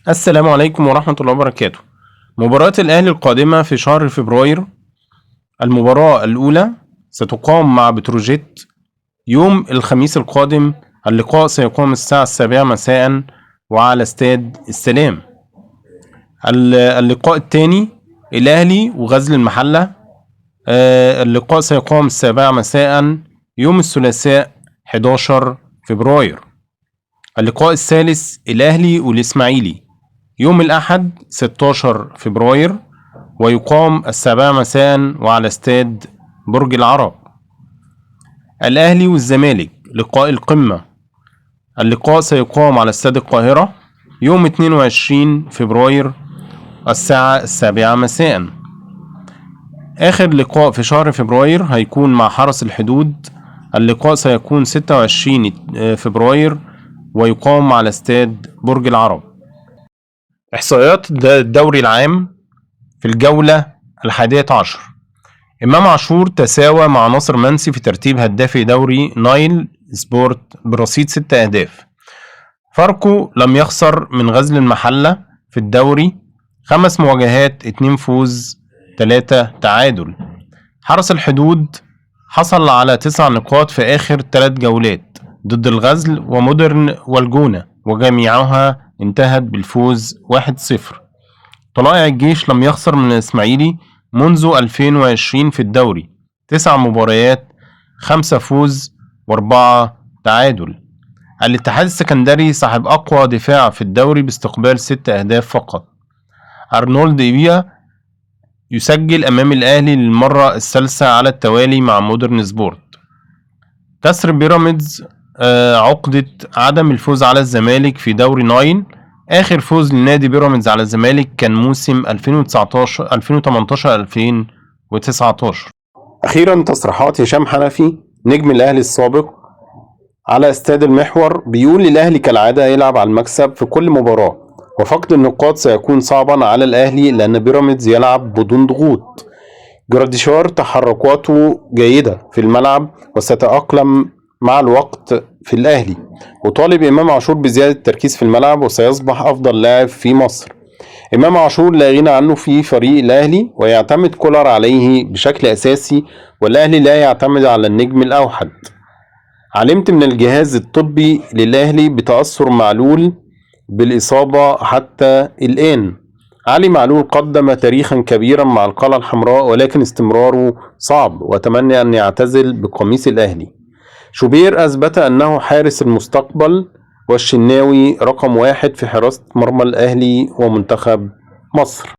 السلام عليكم ورحمة الله وبركاته. مباراة الأهلي القادمة في شهر فبراير. المباراة الأولى ستقام مع بتروجيت يوم الخميس القادم. اللقاء سيقام الساعة 7 مساء وعلى استاد السلام. اللقاء الثاني الأهلي وغزل المحلة. اللقاء سيقام 7 مساء يوم الثلاثاء 11 فبراير. اللقاء الثالث الأهلي والإسماعيلي يوم الأحد 16 فبراير، ويقام 7 مساء وعلى استاد برج العرب. الأهلي والزمالك لقاء القمة. اللقاء سيقام على استاد القاهرة يوم 22 فبراير الساعة 7 مساء. آخر لقاء في شهر فبراير هيكون مع حرس الحدود. اللقاء سيكون 26 فبراير ويقام على استاد برج العرب. إحصائيات الدوري العام في الجولة 11. إمام عاشور تساوى مع ناصر منسي في ترتيب هدافي دوري نايل سبورت برصيد 6 أهداف. فاركو لم يخسر من غزل المحلة في الدوري، 5 مواجهات، 2 فوز 3 تعادل. حرس الحدود حصل على 9 نقاط في آخر 3 جولات ضد الغزل ومودرن والجونة، وجميعها انتهت بالفوز 1-0. طلائع الجيش لم يخسر من الإسماعيلي منذ 2020 في الدوري، 9 مباريات، 5 فوز و4 تعادل. الاتحاد السكندري صاحب أقوى دفاع في الدوري باستقبال 6 أهداف فقط. أرنولد إيبيا يسجل أمام الأهلي للمرة الثالثة على التوالي مع مودرن سبورت. كسر بيراميدز عقدة عدم الفوز على الزمالك في دوري ناين. آخر فوز لنادي بيراميدز على الزمالك كان موسم 2018-2019. أخيرا تصريحات هشام حنفي نجم الأهلي السابق على استاد المحور، بيقول الأهلي كالعادة يلعب على المكسب في كل مباراة، وفقد النقاط سيكون صعبا على الأهلي لأن بيراميدز يلعب بدون ضغوط. جراديشار تحركاته جيدة في الملعب وستتأقلم مع الوقت في الأهلي، وطالب إمام عاشور بزيادة التركيز في الملعب وسيصبح أفضل لاعب في مصر. إمام عاشور لا غنى عنه في فريق الأهلي ويعتمد كولر عليه بشكل أساسي، والأهلي لا يعتمد على النجم الأوحد. علمت من الجهاز الطبي للأهلي بتأثر معلول بالإصابة حتى الآن. علي معلول قدم تاريخا كبيرا مع القلعة الحمراء، ولكن استمراره صعب وأتمنى أن يعتزل بقميص الأهلي. شوبير أثبت أنه حارس المستقبل، والشناوي رقم 1 في حراسة مرمى الأهلي ومنتخب مصر.